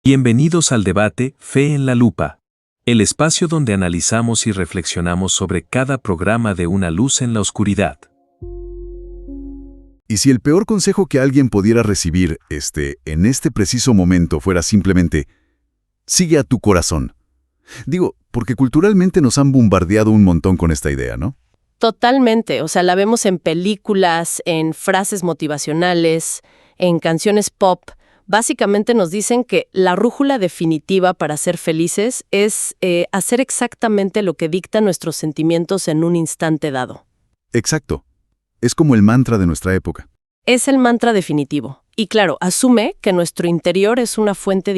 Bienvenidos al debate Fe en la Lupa, el espacio donde analizamos y reflexionamos sobre cada programa de Una luz en la oscuridad. Y si el peor consejo que alguien pudiera recibir, en este preciso momento fuera simplemente, sigue a tu corazón. Digo, porque culturalmente nos han bombardeado un montón con esta idea, ¿no? Totalmente, la vemos en películas, en frases motivacionales, en canciones pop. Básicamente nos dicen que la brújula definitiva para ser felices es hacer exactamente lo que dictan nuestros sentimientos en un instante dado. Exacto. Es como el mantra de nuestra época. Es el mantra definitivo. Y claro, asume que nuestro interior es una fuente,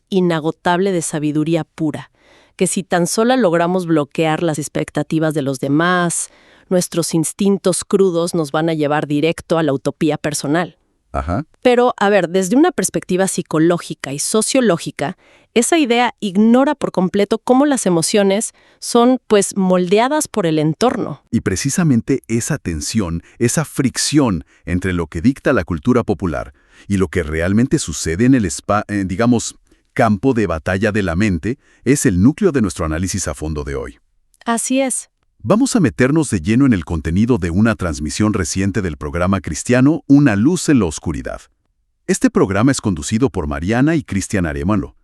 inagotable de sabiduría pura, que si tan solo logramos bloquear las expectativas de los demás, nuestros instintos crudos nos van a llevar directo a la utopía personal. Ajá. Pero, desde una perspectiva psicológica y sociológica, esa idea ignora por completo cómo las emociones son, moldeadas por el entorno. Y precisamente esa tensión, esa fricción entre lo que dicta la cultura popular y lo que realmente sucede en el campo de batalla de la mente, es el núcleo de nuestro análisis a fondo de hoy. Así es. Vamos a meternos de lleno en el contenido de una transmisión reciente del programa cristiano Una luz en la oscuridad. Este programa es conducido por Mariana y Cristian Arémalo.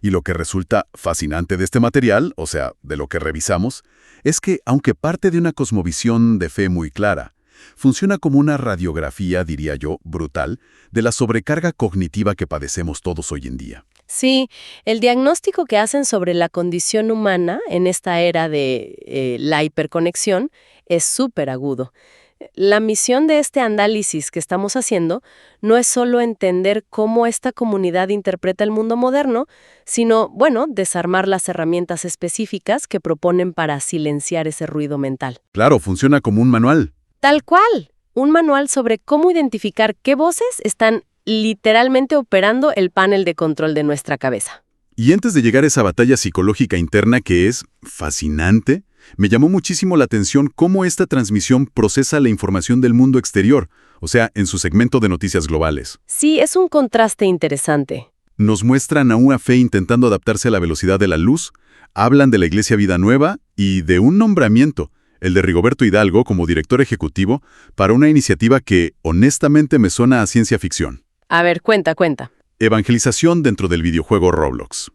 Y lo que resulta fascinante de este material, de lo que revisamos, es que, aunque parte de una cosmovisión de fe muy clara, funciona como una radiografía, diría yo, brutal, de la sobrecarga cognitiva que padecemos todos hoy en día. Sí, el diagnóstico que hacen sobre la condición humana en esta era de la hiperconexión es súper agudo. La misión de este análisis que estamos haciendo no es solo entender cómo esta comunidad interpreta el mundo moderno, sino, desarmar las herramientas específicas que proponen para silenciar ese ruido mental. Claro, funciona como un manual. Tal cual, un manual sobre cómo identificar qué voces están literalmente operando el panel de control de nuestra cabeza. Y antes de llegar a esa batalla psicológica interna que es fascinante, me llamó muchísimo la atención cómo esta transmisión procesa la información del mundo exterior, en su segmento de noticias globales. Sí, es un contraste interesante. Nos muestran a una fe intentando adaptarse a la velocidad de la luz, hablan de la Iglesia Vida Nueva y de un nombramiento, el de Rigoberto Hidalgo como director ejecutivo, para una iniciativa que honestamente me suena a ciencia ficción. A ver, cuenta. Evangelización dentro del videojuego Roblox.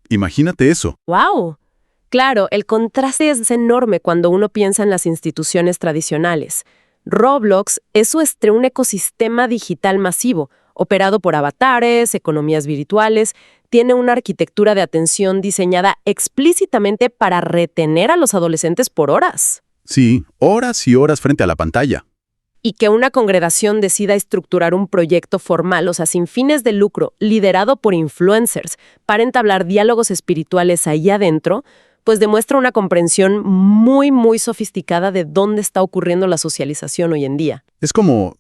Imagínate eso. ¡Wow! Claro, el contraste es enorme cuando uno piensa en las instituciones tradicionales. Roblox es un ecosistema digital masivo, operado por avatares, economías virtuales, tiene una arquitectura de atención diseñada explícitamente para retener a los adolescentes por horas. Sí, horas y horas frente a la pantalla. Y que una congregación decida estructurar un proyecto formal, sin fines de lucro, liderado por influencers, para entablar diálogos espirituales ahí adentro, demuestra una comprensión muy, muy sofisticada de dónde está ocurriendo la socialización hoy en día. Es como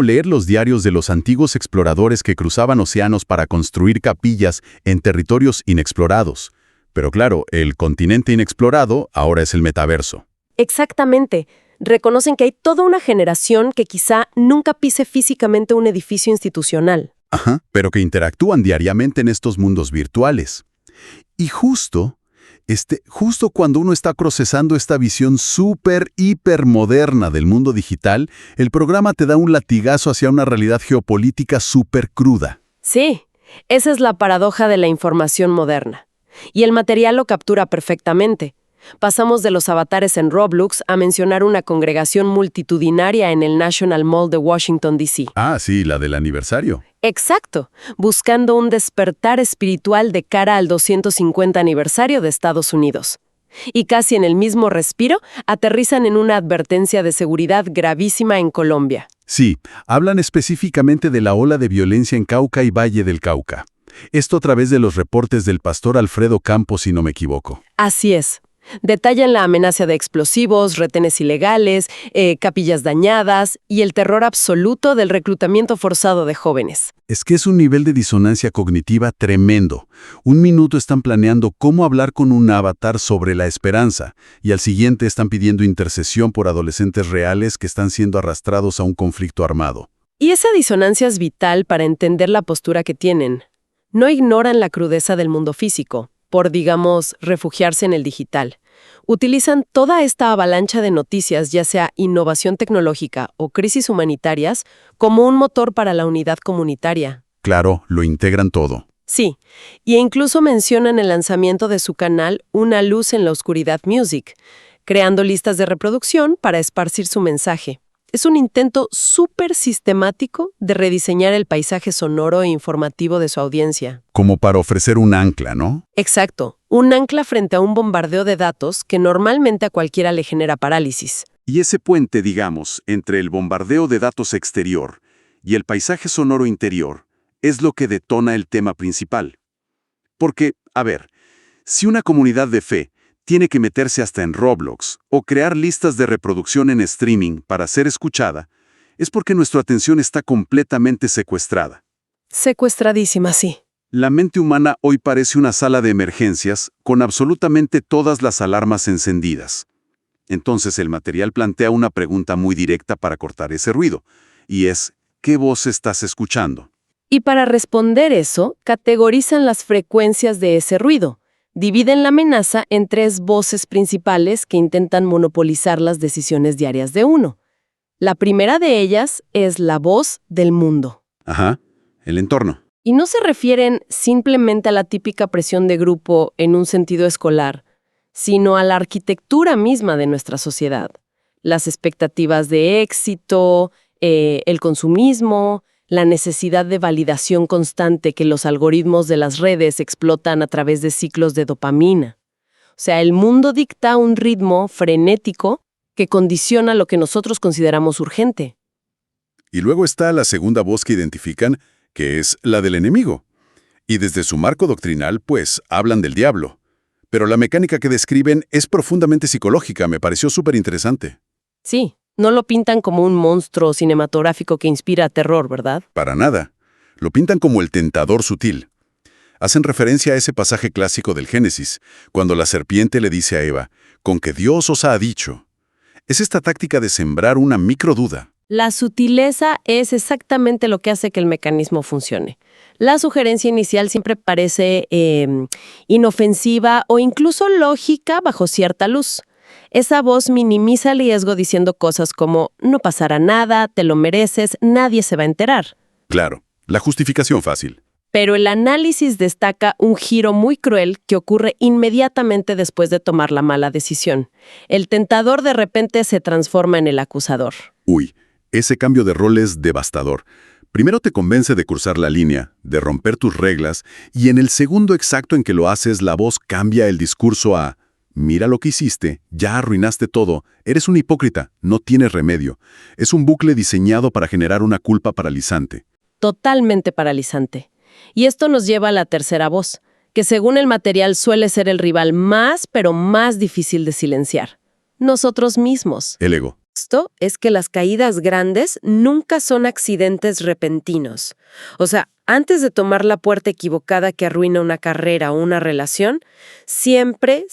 leer los diarios de los antiguos exploradores que cruzaban océanos para construir capillas en territorios inexplorados. Pero claro, el continente inexplorado ahora es el metaverso. Exactamente. Reconocen que hay toda una generación que quizá nunca pise físicamente un edificio institucional. Ajá, pero que interactúan diariamente en estos mundos virtuales. Y justo cuando uno está procesando esta visión hiper moderna del mundo digital, el programa te da un latigazo hacia una realidad geopolítica súper cruda. Sí, esa es la paradoja de la información moderna. Y el material lo captura perfectamente. Pasamos de los avatares en Roblox a mencionar una congregación multitudinaria en el National Mall de Washington, D.C. Ah, sí, la del aniversario. Exacto, buscando un despertar espiritual de cara al 250 aniversario de Estados Unidos. Y casi en el mismo respiro, aterrizan en una advertencia de seguridad gravísima en Colombia. Sí, hablan específicamente de la ola de violencia en Cauca y Valle del Cauca. Esto a través de los reportes del pastor Alfredo Campos, si no me equivoco. Así es. Detallan la amenaza de explosivos, retenes ilegales, capillas dañadas y el terror absoluto del reclutamiento forzado de jóvenes. Es que es un nivel de disonancia cognitiva tremendo. Un minuto están planeando cómo hablar con un avatar sobre la esperanza y al siguiente están pidiendo intercesión por adolescentes reales que están siendo arrastrados a un conflicto armado. Y esa disonancia es vital para entender la postura que tienen. No ignoran la crudeza del mundo físico, por, digamos, refugiarse en el digital. Utilizan toda esta avalancha de noticias, ya sea innovación tecnológica o crisis humanitarias, como un motor para la unidad comunitaria. Claro, lo integran todo. Sí, y incluso mencionan el lanzamiento de su canal Una Luz en la Oscuridad Music, creando listas de reproducción para esparcir su mensaje. Es un intento súper sistemático de rediseñar el paisaje sonoro e informativo de su audiencia. Como para ofrecer un ancla, ¿no? Exacto, un ancla frente a un bombardeo de datos que normalmente a cualquiera le genera parálisis. Y ese puente, digamos, entre el bombardeo de datos exterior y el paisaje sonoro interior es lo que detona el tema principal. Porque, a ver, si una comunidad de fe tiene que meterse hasta en Roblox o crear listas de reproducción en streaming para ser escuchada, es porque nuestra atención está completamente secuestrada. Secuestradísima, sí. La mente humana hoy parece una sala de emergencias con absolutamente todas las alarmas encendidas. Entonces el material plantea una pregunta muy directa para cortar ese ruido, y es, ¿qué voz estás escuchando? Y para responder eso, categorizan las frecuencias de ese ruido. Dividen la amenaza en 3 voces principales que intentan monopolizar las decisiones diarias de uno. La primera de ellas es la voz del mundo. Ajá, el entorno. Y no se refieren simplemente a la típica presión de grupo en un sentido escolar, sino a la arquitectura misma de nuestra sociedad. Las expectativas de éxito, el consumismo, la necesidad de validación constante que los algoritmos de las redes explotan a través de ciclos de dopamina. O sea, el mundo dicta un ritmo frenético que condiciona lo que nosotros consideramos urgente. Y luego está la segunda voz que identifican, que es la del enemigo. Y desde su marco doctrinal, pues, hablan del diablo. Pero la mecánica que describen es profundamente psicológica, me pareció súper interesante. Sí, no lo pintan como un monstruo cinematográfico que inspira terror, ¿verdad? Para nada. Lo pintan como el tentador sutil. Hacen referencia a ese pasaje clásico del Génesis, cuando la serpiente le dice a Eva, «Con que Dios os ha dicho». Es esta táctica de sembrar una microduda. La sutileza es exactamente lo que hace que el mecanismo funcione. La sugerencia inicial siempre parece inofensiva o incluso lógica bajo cierta luz. Esa voz minimiza el riesgo diciendo cosas como «no pasará nada, te lo mereces, nadie se va a enterar». Claro, la justificación fácil. Pero el análisis destaca un giro muy cruel que ocurre inmediatamente después de tomar la mala decisión. El tentador de repente se transforma en el acusador. Uy, ese cambio de rol es devastador. Primero te convence de cruzar la línea, de romper tus reglas, y en el segundo exacto en que lo haces, la voz cambia el discurso a «Mira lo que hiciste, ya arruinaste todo, eres un hipócrita, no tienes remedio». Es un bucle diseñado para generar una culpa paralizante. Totalmente paralizante. Y esto nos lleva a la tercera voz, que según el material suele ser el rival más, pero más difícil de silenciar. Nosotros mismos. El ego. Esto es que las caídas grandes nunca son accidentes repentinos. O sea, antes de tomar la puerta equivocada que arruina una carrera o una relación, siempre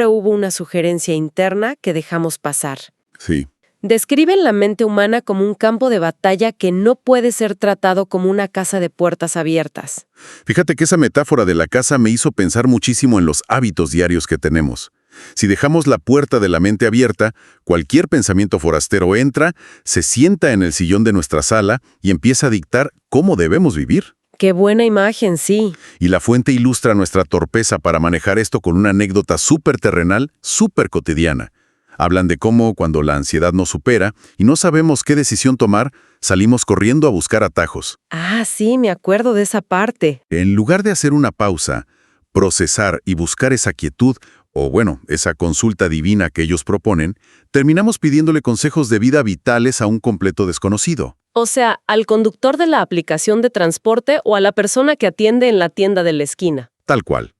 hubo una sugerencia interna que dejamos pasar. Sí. Describen la mente humana como un campo de batalla que no puede ser tratado como una casa de puertas abiertas. Fíjate que esa metáfora de la casa me hizo pensar muchísimo en los hábitos diarios que tenemos. Si dejamos la puerta de la mente abierta, cualquier pensamiento forastero entra, se sienta en el sillón de nuestra sala y empieza a dictar cómo debemos vivir. ¡Qué buena imagen, sí! Y la fuente ilustra nuestra torpeza para manejar esto con una anécdota súper terrenal, súper cotidiana. Hablan de cómo, cuando la ansiedad nos supera y no sabemos qué decisión tomar, salimos corriendo a buscar atajos. Ah, sí, me acuerdo de esa parte. En lugar de hacer una pausa, procesar y buscar esa quietud, o bueno, esa consulta divina que ellos proponen, terminamos pidiéndole consejos de vida vitales a un completo desconocido. O sea, al conductor de la aplicación de transporte o a la persona que atiende en la tienda de la esquina. Tal cual.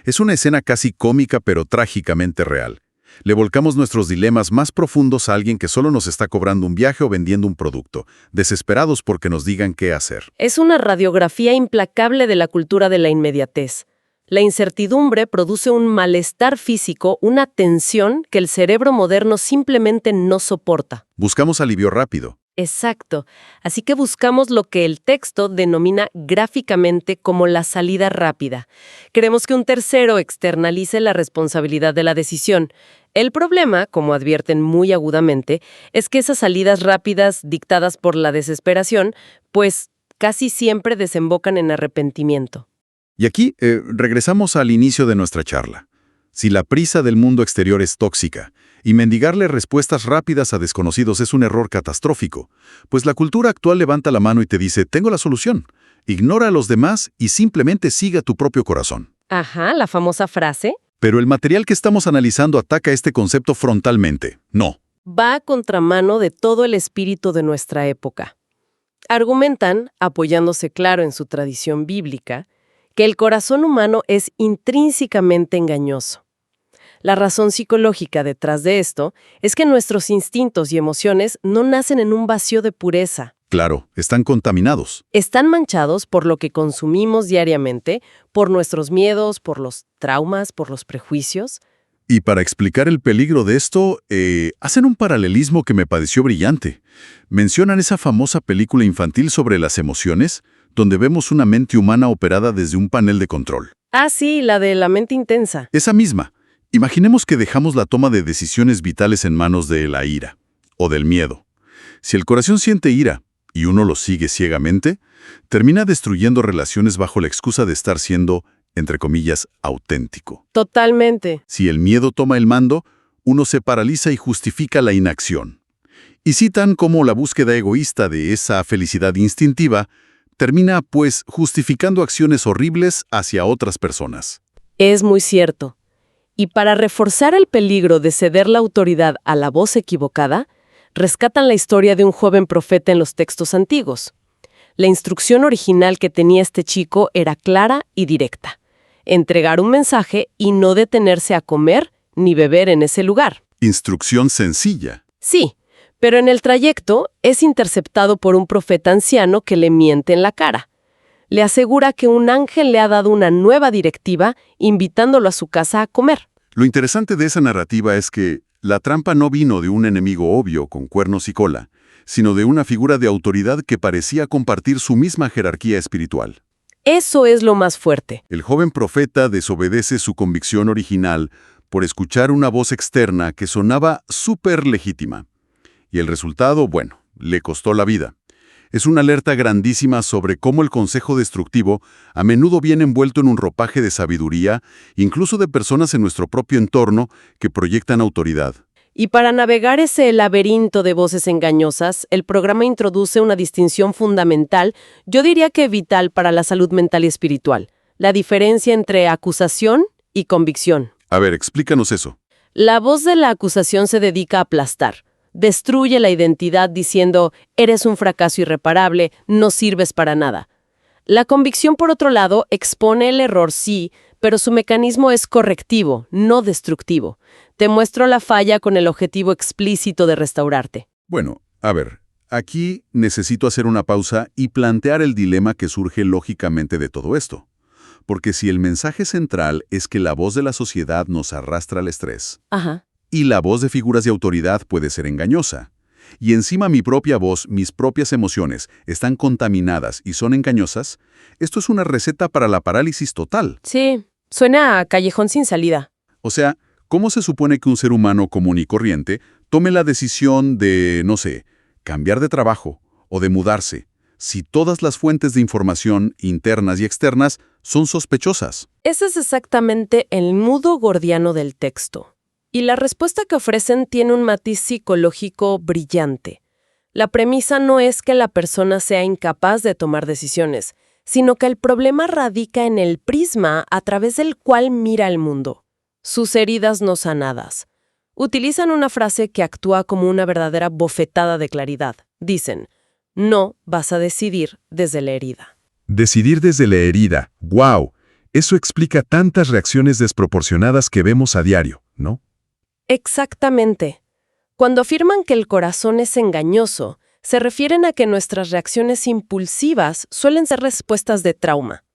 Es una escena casi cómica pero trágicamente real. Le volcamos nuestros dilemas más profundos a alguien que solo nos está cobrando un viaje o vendiendo un producto, desesperados porque nos digan qué hacer. Es una radiografía implacable de la cultura de la inmediatez. La incertidumbre produce un malestar físico, una tensión que el cerebro moderno simplemente no soporta. Buscamos alivio rápido. Exacto. Así que buscamos lo que el texto denomina gráficamente como la salida rápida. Queremos que un tercero externalice la responsabilidad de la decisión. El problema, como advierten muy agudamente, es que esas salidas rápidas dictadas por la desesperación, pues casi siempre desembocan en arrepentimiento. Y aquí regresamos al inicio de nuestra charla. Si la prisa del mundo exterior es tóxica y mendigarle respuestas rápidas a desconocidos es un error catastrófico, pues la cultura actual levanta la mano y te dice, tengo la solución. Ignora a los demás y simplemente siga tu propio corazón. Ajá, la famosa frase. Pero el material que estamos analizando ataca este concepto frontalmente. No. Va a contramano de todo el espíritu de nuestra época. Argumentan, apoyándose claro en su tradición bíblica, que el corazón humano es intrínsecamente engañoso. La razón psicológica detrás de esto es que nuestros instintos y emociones no nacen en un vacío de pureza. Claro, están contaminados. Están manchados por lo que consumimos diariamente, por nuestros miedos, por los traumas, por los prejuicios. Y para explicar el peligro de esto, hacen un paralelismo que me pareció brillante. Mencionan esa famosa película infantil sobre las emociones, donde vemos una mente humana operada desde un panel de control. Ah, sí, la de la mente intensa. Esa misma. Imaginemos que dejamos la toma de decisiones vitales en manos de la ira o del miedo. Si el corazón siente ira y uno lo sigue ciegamente, termina destruyendo relaciones bajo la excusa de estar siendo, entre comillas, auténtico. Totalmente. Si el miedo toma el mando, uno se paraliza y justifica la inacción. Y citan cómo la búsqueda egoísta de esa felicidad instintiva termina, pues, justificando acciones horribles hacia otras personas. Es muy cierto. Y para reforzar el peligro de ceder la autoridad a la voz equivocada, rescatan la historia de un joven profeta en los textos antiguos. La instrucción original que tenía este chico era clara y directa: entregar un mensaje y no detenerse a comer ni beber en ese lugar. Instrucción sencilla. Sí, pero en el trayecto es interceptado por un profeta anciano que le miente en la cara. Le asegura que un ángel le ha dado una nueva directiva invitándolo a su casa a comer. Lo interesante de esa narrativa es que la trampa no vino de un enemigo obvio con cuernos y cola, sino de una figura de autoridad que parecía compartir su misma jerarquía espiritual. Eso es lo más fuerte. El joven profeta desobedece su convicción original por escuchar una voz externa que sonaba súper legítima. Y el resultado, bueno, le costó la vida. Es una alerta grandísima sobre cómo el consejo destructivo a menudo viene envuelto en un ropaje de sabiduría, incluso de personas en nuestro propio entorno que proyectan autoridad. Y para navegar ese laberinto de voces engañosas, el programa introduce una distinción fundamental, yo diría que vital para la salud mental y espiritual: la diferencia entre acusación y convicción. A ver, explícanos eso. La voz de la acusación se dedica a aplastar. Destruye la identidad diciendo, eres un fracaso irreparable, no sirves para nada. La convicción, por otro lado, expone el error, sí, pero su mecanismo es correctivo, no destructivo. Te muestro la falla con el objetivo explícito de restaurarte. Bueno, a ver, aquí necesito hacer una pausa y plantear el dilema que surge lógicamente de todo esto. Porque si el mensaje central es que la voz de la sociedad nos arrastra al estrés, Ajá. y la voz de figuras de autoridad puede ser engañosa, y encima mi propia voz, mis propias emociones, están contaminadas y son engañosas, esto es una receta para la parálisis total. Sí, suena a callejón sin salida. O sea, ¿cómo se supone que un ser humano común y corriente tome la decisión de, no sé, cambiar de trabajo o de mudarse, si todas las fuentes de información, internas y externas, son sospechosas? Ese es exactamente el nudo gordiano del texto. Y la respuesta que ofrecen tiene un matiz psicológico brillante. La premisa no es que la persona sea incapaz de tomar decisiones, sino que el problema radica en el prisma a través del cual mira el mundo. Sus heridas no sanadas. Utilizan una frase que actúa como una verdadera bofetada de claridad. Dicen, no vas a decidir desde la herida. Decidir desde la herida. ¡Wow! Eso explica tantas reacciones desproporcionadas que vemos a diario, ¿no? Exactamente. Cuando afirman que el corazón es engañoso, se refieren a que nuestras reacciones impulsivas suelen ser respuestas de trauma.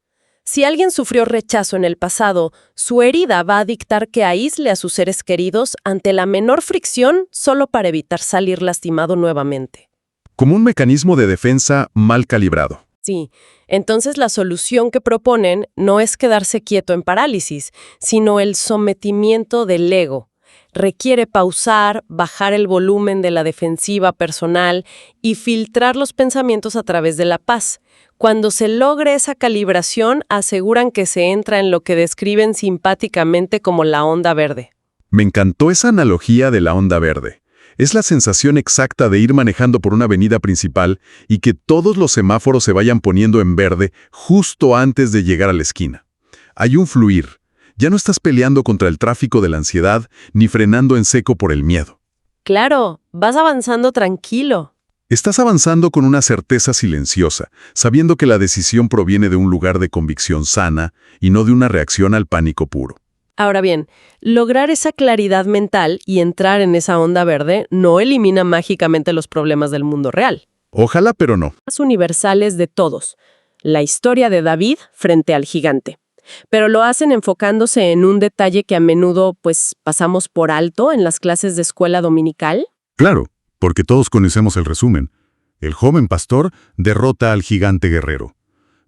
Si alguien sufrió rechazo en el pasado, su herida va a dictar que aísle a sus seres queridos ante la menor fricción solo para evitar salir lastimado nuevamente. como un mecanismo de defensa mal calibrado. Sí, entonces la solución que proponen no es quedarse quieto en parálisis, sino el sometimiento del ego. Requiere pausar, bajar el volumen de la defensiva personal y filtrar los pensamientos a través de la paz. Cuando se logre esa calibración, aseguran que se entra en lo que describen simpáticamente como la onda verde. Me encantó esa analogía de la onda verde. Es la sensación exacta de ir manejando por una avenida principal y que todos los semáforos se vayan poniendo en verde justo antes de llegar a la esquina. Hay un fluir. Ya no estás peleando contra el tráfico de la ansiedad ni frenando en seco por el miedo. Claro, vas avanzando tranquilo. Estás avanzando con una certeza silenciosa, sabiendo que la decisión proviene de un lugar de convicción sana y no de una reacción al pánico puro. Ahora bien, lograr esa claridad mental y entrar en esa onda verde no elimina mágicamente los problemas del mundo real. Ojalá, pero no. Más universales de todos. La historia de David frente al gigante. Pero lo hacen enfocándose en un detalle que a menudo, pasamos por alto en las clases de escuela dominical. Claro, porque todos conocemos el resumen. El joven pastor derrota al gigante guerrero.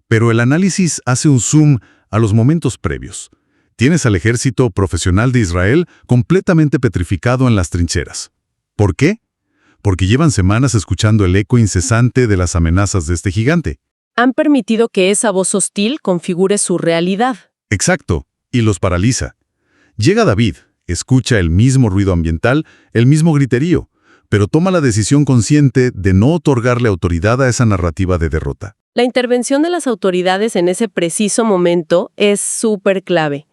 Pero el análisis hace un zoom a los momentos previos. Tienes al ejército profesional de Israel completamente petrificado en las trincheras. ¿Por qué? Porque llevan semanas escuchando el eco incesante de las amenazas de este gigante. Han permitido que esa voz hostil configure su realidad. Exacto, y los paraliza. Llega David, escucha el mismo ruido ambiental, el mismo griterío, pero toma la decisión consciente de no otorgarle autoridad a esa narrativa de derrota. La intervención de las autoridades en ese preciso momento es súper clave.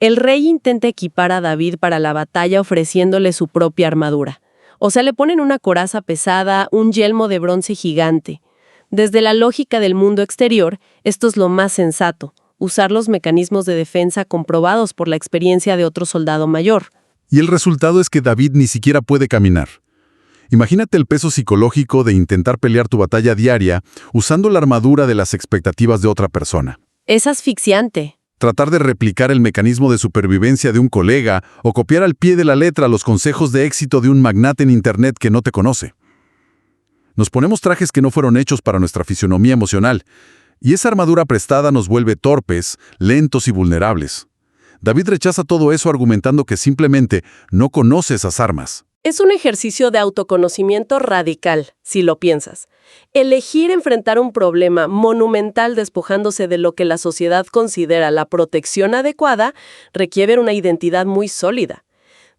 El rey intenta equipar a David para la batalla ofreciéndole su propia armadura. O sea, le ponen una coraza pesada, un yelmo de bronce gigante. Desde la lógica del mundo exterior, esto es lo más sensato, usar los mecanismos de defensa comprobados por la experiencia de otro soldado mayor. Y el resultado es que David ni siquiera puede caminar. Imagínate el peso psicológico de intentar pelear tu batalla diaria usando la armadura de las expectativas de otra persona. Es asfixiante. Tratar de replicar el mecanismo de supervivencia de un colega o copiar al pie de la letra los consejos de éxito de un magnate en Internet que no te conoce. Nos ponemos trajes que no fueron hechos para nuestra fisionomía emocional, y esa armadura prestada nos vuelve torpes, lentos y vulnerables. David rechaza todo eso argumentando que simplemente no conoce esas armas. Es un ejercicio de autoconocimiento radical, si lo piensas. Elegir enfrentar un problema monumental despojándose de lo que la sociedad considera la protección adecuada requiere una identidad muy sólida.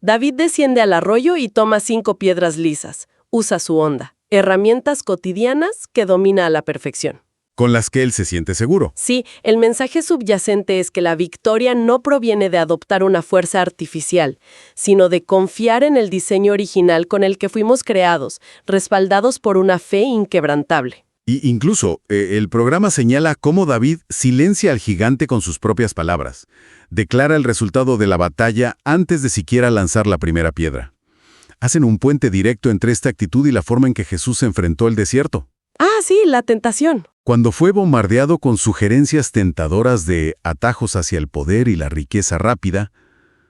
David desciende al arroyo y toma 5 piedras lisas. Usa su honda, herramientas cotidianas que domina a la perfección. Con las que él se siente seguro. Sí, el mensaje subyacente es que la victoria no proviene de adoptar una fuerza artificial, sino de confiar en el diseño original con el que fuimos creados, respaldados por una fe inquebrantable. Y incluso, el programa señala cómo David silencia al gigante con sus propias palabras. Declara el resultado de la batalla antes de siquiera lanzar la primera piedra. Hacen un puente directo entre esta actitud y la forma en que Jesús se enfrentó al desierto. Ah, sí, la tentación. Cuando fue bombardeado con sugerencias tentadoras de atajos hacia el poder y la riqueza rápida,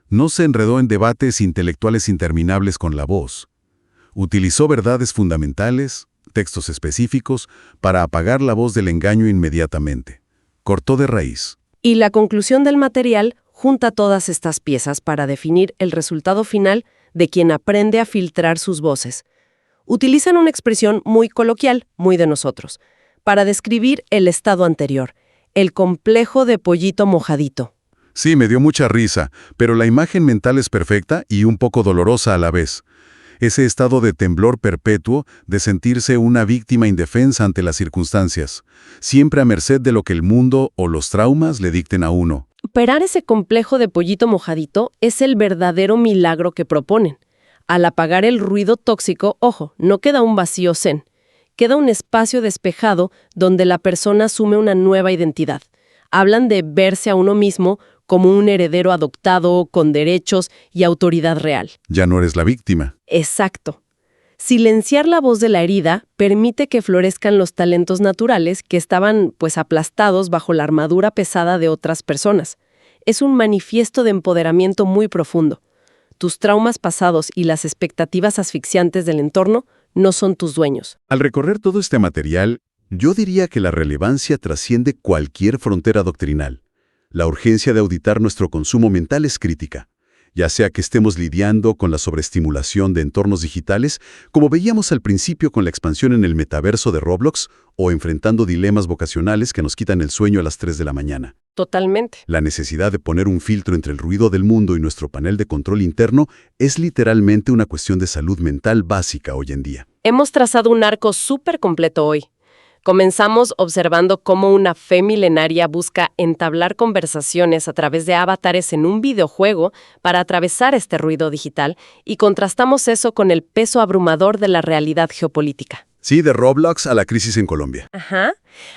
no se enredó en debates intelectuales interminables con la voz. Utilizó verdades fundamentales, textos específicos, para apagar la voz del engaño inmediatamente. Cortó de raíz. Y la conclusión del material junta todas estas piezas para definir el resultado final de quien aprende a filtrar sus voces. Utilizan una expresión muy coloquial, muy de nosotros, para describir el estado anterior, el complejo de pollito mojadito. Sí, me dio mucha risa, pero la imagen mental es perfecta y un poco dolorosa a la vez. Ese estado de temblor perpetuo, de sentirse una víctima indefensa ante las circunstancias, siempre a merced de lo que el mundo o los traumas le dicten a uno. Operar ese complejo de pollito mojadito es el verdadero milagro que proponen. Al apagar el ruido tóxico, ojo, no queda un vacío zen. Queda un espacio despejado donde la persona asume una nueva identidad. Hablan de verse a uno mismo como un heredero adoptado, con derechos y autoridad real. Ya no eres la víctima. Exacto. Silenciar la voz de la herida permite que florezcan los talentos naturales que estaban, aplastados bajo la armadura pesada de otras personas. Es un manifiesto de empoderamiento muy profundo. Tus traumas pasados y las expectativas asfixiantes del entorno no son tus dueños. Al recorrer todo este material, yo diría que la relevancia trasciende cualquier frontera doctrinal. La urgencia de auditar nuestro consumo mental es crítica, ya sea que estemos lidiando con la sobreestimulación de entornos digitales, como veíamos al principio con la expansión en el metaverso de Roblox, o enfrentando dilemas vocacionales que nos quitan el sueño a las 3 de la mañana. Totalmente. La necesidad de poner un filtro entre el ruido del mundo y nuestro panel de control interno es literalmente una cuestión de salud mental básica hoy en día. Hemos trazado un arco súper completo hoy. Comenzamos observando cómo una fe milenaria busca entablar conversaciones a través de avatares en un videojuego para atravesar este ruido digital y contrastamos eso con el peso abrumador de la realidad geopolítica. Sí, de Roblox a la crisis en Colombia. Ajá.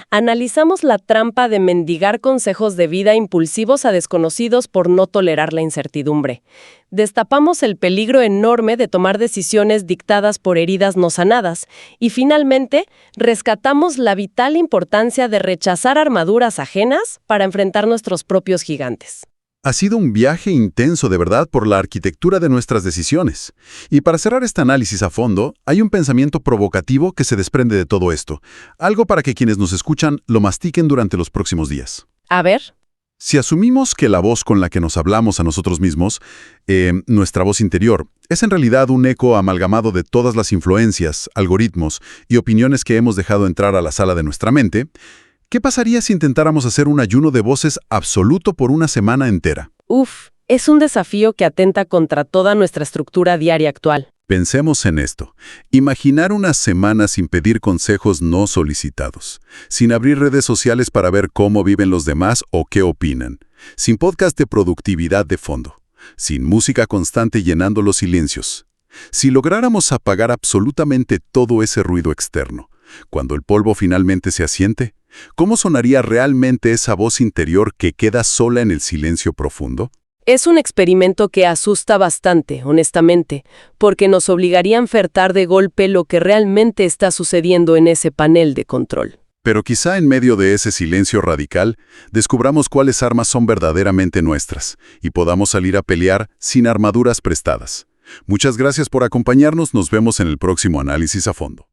Analizamos la trampa de mendigar consejos de vida impulsivos a desconocidos por no tolerar la incertidumbre. Destapamos el peligro enorme de tomar decisiones dictadas por heridas no sanadas. Y finalmente, rescatamos la vital importancia de rechazar armaduras ajenas para enfrentar nuestros propios gigantes. Ha sido un viaje intenso de verdad por la arquitectura de nuestras decisiones. Y para cerrar este análisis a fondo, hay un pensamiento provocativo que se desprende de todo esto. Algo para que quienes nos escuchan lo mastiquen durante los próximos días. A ver. Si asumimos que la voz con la que nos hablamos a nosotros mismos, nuestra voz interior, es en realidad un eco amalgamado de todas las influencias, algoritmos y opiniones que hemos dejado entrar a la sala de nuestra mente, ¿qué pasaría si intentáramos hacer un ayuno de voces absoluto por una semana entera? Es un desafío que atenta contra toda nuestra estructura diaria actual. Pensemos en esto. Imaginar una semana sin pedir consejos no solicitados, sin abrir redes sociales para ver cómo viven los demás o qué opinan, sin podcast de productividad de fondo, sin música constante llenando los silencios. Si lográramos apagar absolutamente todo ese ruido externo, cuando el polvo finalmente se asiente, ¿cómo sonaría realmente esa voz interior que queda sola en el silencio profundo? Es un experimento que asusta bastante, honestamente, porque nos obligaría a enfrentar de golpe lo que realmente está sucediendo en ese panel de control. Pero quizá en medio de ese silencio radical, descubramos cuáles armas son verdaderamente nuestras y podamos salir a pelear sin armaduras prestadas. Muchas gracias por acompañarnos, nos vemos en el próximo análisis a fondo.